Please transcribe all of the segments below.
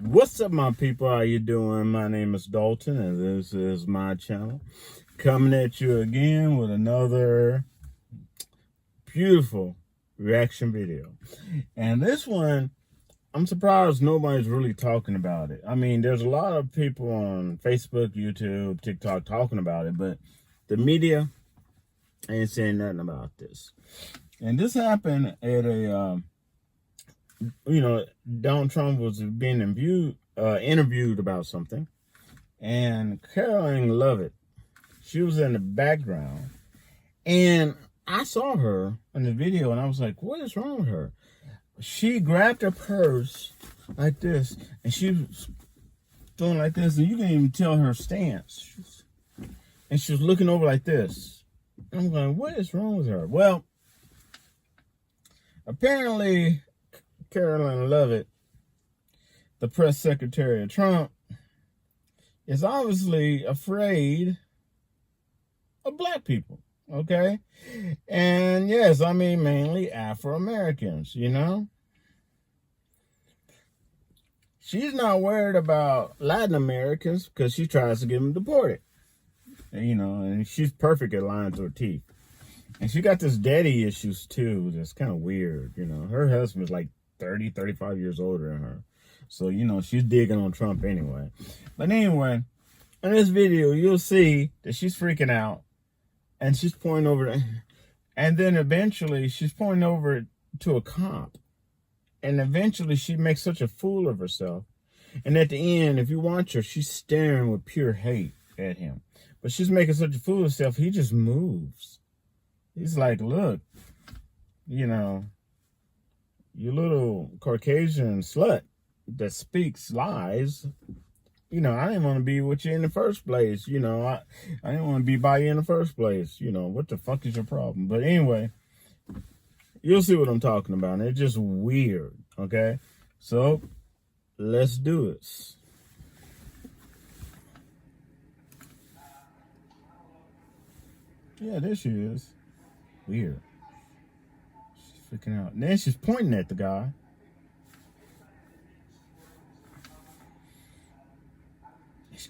What's up, my people? How you doing? My name is Dalton, and this is my channel. Coming at you again with another beautiful reaction video. And this one, I'm surprised nobody's really talking about it. I mean, there's a lot of people on Facebook, YouTube, TikTok talking about it, but the media ain't saying nothing about this. And this happened at a Donald Trump was being interviewed about something, and Karoline Leavitt, she was in the background, and I saw her in the video, and I was like, "What is wrong with her?" She grabbed her purse like this, and she was doing like this, and you can even tell her stance. And she was looking over like this. I'm going, "What is wrong with her?" Well, apparently, Karoline Leavitt, the press secretary of Trump, is obviously afraid of black people, okay? And yes, I mean mainly Afro-Americans, you know? She's not worried about Latin Americans because she tries to get them deported, and she's perfect at lying to her teeth. And she got this daddy issues too that's kind of weird, Her husband's like 30, 35 years older than her. So, she's digging on Trump anyway. But anyway, in this video, you'll see that she's freaking out. And she's pointing over. And then eventually, she's pointing over to a cop. And eventually, she makes such a fool of herself. And at the end, if you watch her, she's staring with pure hate at him. But she's making such a fool of herself, he just moves. He's like, look, you little Caucasian slut that speaks lies. I didn't want to be with you in the first place. I didn't want to be by you in the first place. What the fuck is your problem? But anyway, you'll see what I'm talking about. It's just weird, okay? So, let's do this. Yeah, there she is. Weird. Freaking out. And then she's pointing at the guy.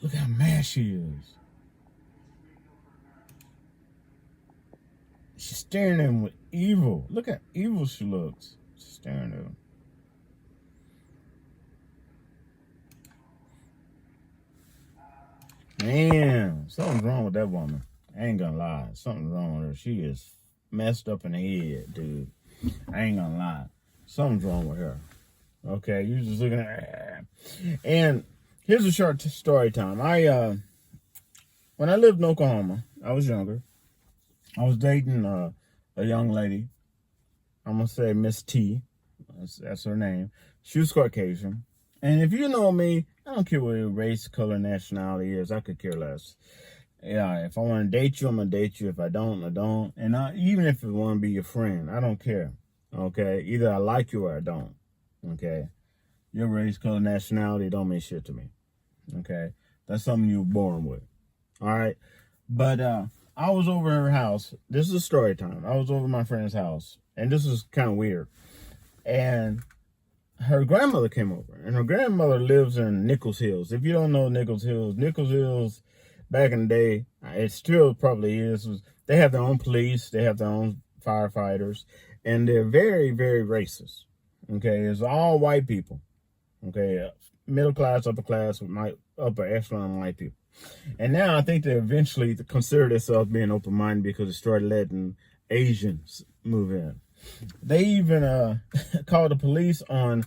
Look how mad she is. She's staring at him with evil. Look how evil she looks. She's staring at him. Man, something's wrong with that woman. I ain't gonna lie. Something's wrong with her. She is messed up in the head, dude. I ain't gonna lie. Something's wrong with her. Okay, you just looking at her. And here's a short story time. When I lived in Oklahoma, I was younger. I was dating a young lady. I'm gonna say Miss T. That's her name. She was Caucasian. And if you know me, I don't care what your race, color, nationality is. I could care less. Yeah, if I want to date you, I'm going to date you. If I don't, I don't. And even if I want to be your friend, I don't care. Okay? Either I like you or I don't. Okay? Your race, color, nationality don't mean shit to me. Okay? That's something you were born with. All right? But I was over her house. This is a story time. I was over my friend's house. And this is kind of weird. And her grandmother came over. And her grandmother lives in Nichols Hills. If you don't know Nichols Hills, back in the day, it still probably is. They have their own police. They have their own firefighters. And they're very, very racist. Okay? It's all white people. Okay? Middle class, upper class, upper echelon white people. And now I think they eventually consider themselves being open-minded because they started letting Asians move in. They even called the police on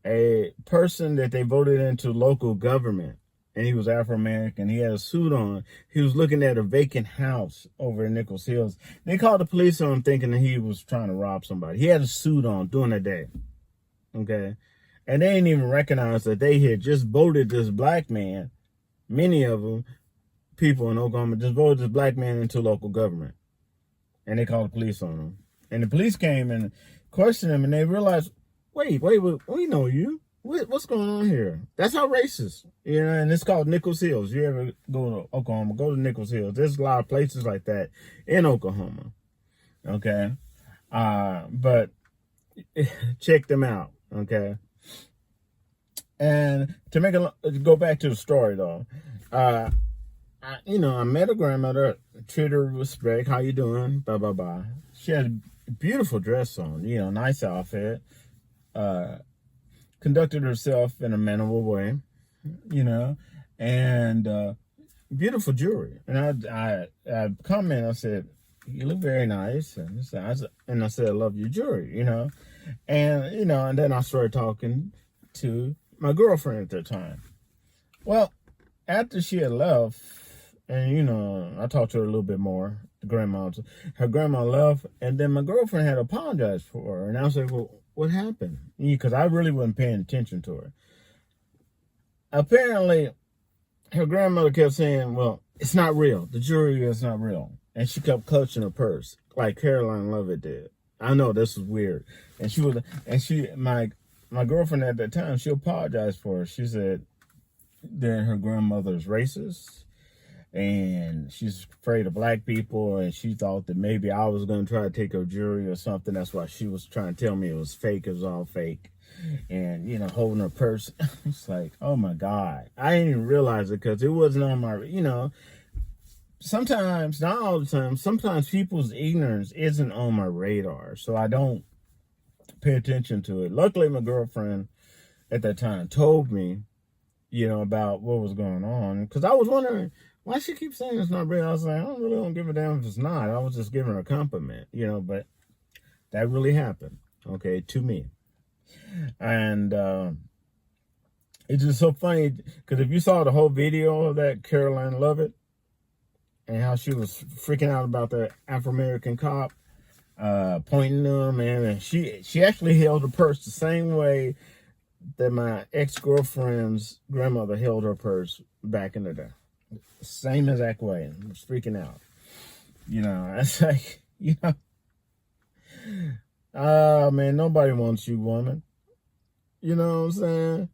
a person that they voted into local government. And he was Afro-American. He had a suit on. He was looking at a vacant house over in Nichols Hills. They called the police on him thinking that he was trying to rob somebody. He had a suit on during the day. Okay? And they didn't even recognize that they had just voted this black man. Many of them, people in Oklahoma, just voted this black man into local government. And they called the police on him. And the police came and questioned him, and they realized, wait, we know you. What's going on here? That's how racist, and it's called Nichols Hills. You ever go to Oklahoma, go to Nichols Hills. There's a lot of places like that in Oklahoma, okay? But check them out, okay? And to go back to the story though, I met a grandmother, treated her with respect. How you doing? Blah blah blah. She had a beautiful dress on, nice outfit. Conducted herself in a mannerable way, and beautiful jewelry. And I commented, I said, "You look very nice," and I said, "I love your jewelry," and then I started talking to my girlfriend at the time. Well, after she had left, and I talked to her a little bit more. Her grandma left, and then my girlfriend had apologized for her, and I was like, "Well, what happened?" Because I really wasn't paying attention to her. Apparently, her grandmother kept saying, "Well, it's not real. The jewelry is not real," and she kept clutching her purse like Karoline Leavitt did. I know this is weird, my girlfriend at that time, she apologized for her. She said that her grandmother's racist, and she's afraid of black people, and she thought that maybe I was going to try to take her jewelry or something. That's why she was trying to tell me it was fake. It was all fake. And, holding her purse. It's like, oh, my God. I didn't even realize it because it wasn't on my, sometimes, not all the time, sometimes people's ignorance isn't on my radar. So I don't pay attention to it. Luckily, my girlfriend at that time told me, about what was going on. Because I was wondering, why she keeps saying it's not real? I was like, I don't give a damn if it's not. I was just giving her a compliment, but that really happened, okay, to me. And it's just so funny, because if you saw the whole video of that Karoline Leavitt and how she was freaking out about the Afro-American cop pointing to him, and she actually held her purse the same way that my ex-girlfriend's grandmother held her purse back in the day. Same exact way. I was freaking out. It's like, oh, man, nobody wants you, woman. You know what I'm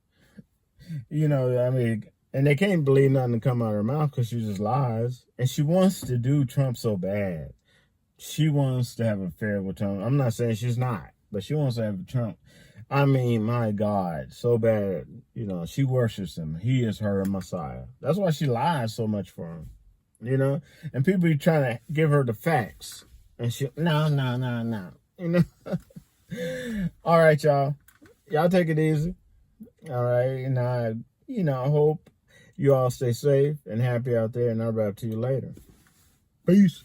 saying? And they can't believe nothing to come out of her mouth because she just lies. And she wants to do Trump so bad. She wants to have an affair with Trump. I'm not saying she's not, but she wants to have Trump. My God, so bad. She worships him. He is her Messiah. That's why she lies so much for him. And people be trying to give her the facts. And no. All right, y'all. Y'all take it easy. All right. And I hope you all stay safe and happy out there. And I'll wrap to you later. Peace.